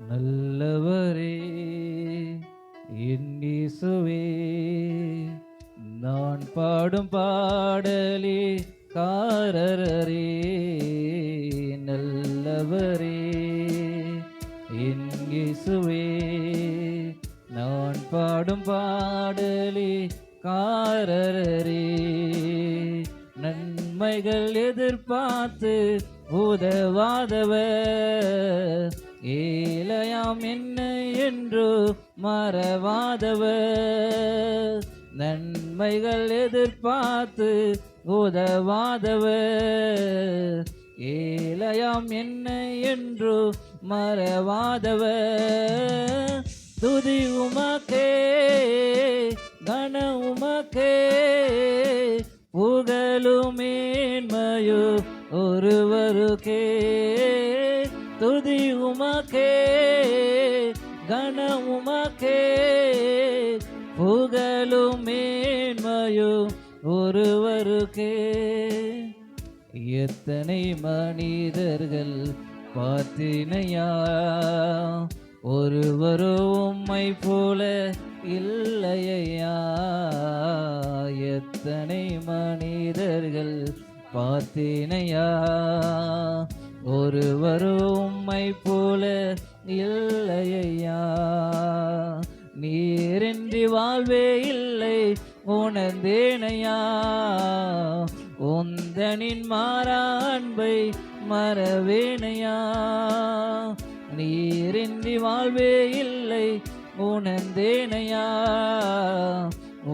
நல்லவரே என் இயேசுவே, நான் பாடும் பாடலே காரரே. நல்லவரே என் இயேசுவே, நான் பாடும் பாடலே காரரே. நன்மைகள் எதிர்பார்த்து உதவாதவர், ஏழையாம் என்ன என்று மறவாதவர். நன்மைகள் எதிர்பார்த்து உதவாதவர், ஏழையாம் என்ன என்று மறவாதவர். துதி உமக்கே, கன உமக்கே, புகழும் மேன்மையோ ஒருவருக்கே. துதி உமக்கே, கன உமக்கே, புகழும் மேன்மையோ ஒருவருக்கே. எத்தனை மனிதர்கள் பார்த்தினையா, ஒருவரோ உம்மை போல இல்லையா. எத்தனை மனிதர்கள் பார்த்தேனையா, ஒருவரோ உம்மை போல இல்லையா. நீரின்றி வாழ்வே இல்லை உணர்ந்தேனையா, உந்தனின் மாறா அன்பை மறவேனையா. நீரின்றி வாழ்வே இல்லை உணர்ந்தேனையா,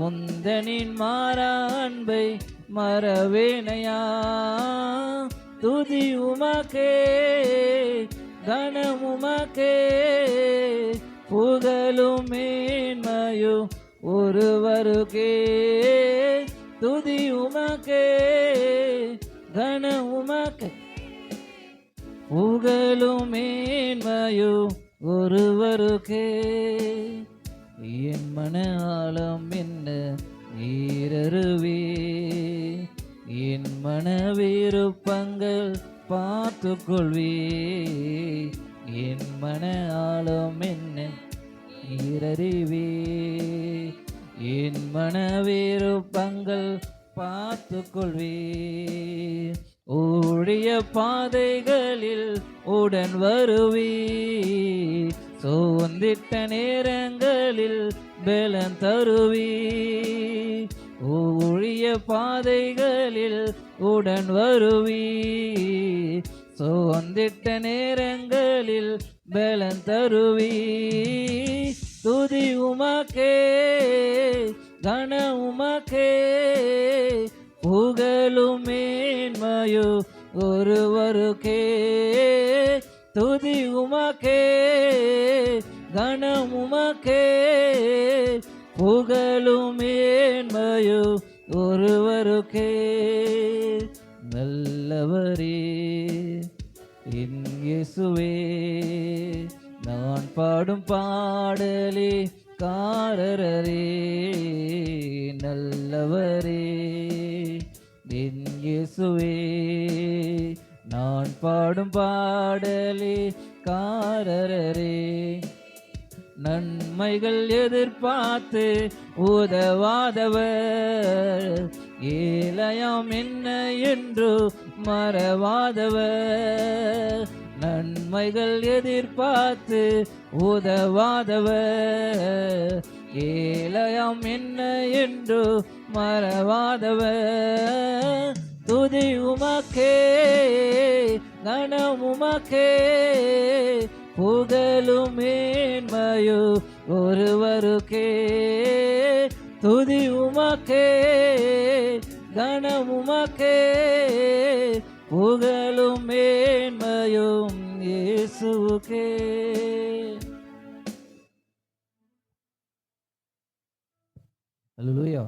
உந்தனின் மாறா அன்பை மறவேனையா. துதி உமக்கே, கனம் உமக்கே, புகழும் மேன்மையோ ஒருவருக்கே. துதி உமக்கே, கனம் உமக்கே, புகழும் மேன்மையோ ஒருவருக்கே. என் மன ஆழம் என்ன நீரருவே, என் மன விருப்பங்கள் பார்த்து கொள்வே. என் மன ஆழம் என்ன நீரறிவே, என் மன விருப்பங்கள் பார்த்து கொள்வே. ஓடிய பாதைகளில் உடன் வருவி, சோர்ந்திட்ட நேரங்களில் பலன் தருவி. ஓடிய பாதைகளில் உடன் வருவி, சோர்ந்திட்ட நேரங்களில் பலன் தருவி. துதி உமக்கே, கன உமக்கே, புகழும் மேன்மையோ ஒருவருக்கே. துதி உமக்கே, கனம் உமக்கே, புகழும் மேன்மையோ ஒருவருக்கே. நல்லவரே என் இயேசுவே, நான் பாடும் பாடலே காரரே. நல்லவரே என் இயேசுவே, நான் பாடும் பாடலே காரரே. நன்மைகள் எதிர்பார்த்து உதவாதவர், ஏழையாம் என்ன என்று மறவாதவர். நன்மைகள் எதிர்பார்த்து உதவாதவர், ஏழையாம் என்ன என்று மறவாதவர். துதி உமக்கே, கனம் உமக்கே, புகழும் மேன்மையோ ஒருவருக்கே. துதி உமக்கே, கனம் உமக்கே, புகழும் மேன்மையும் இயேசுவுக்கே. அல்லேலூயா.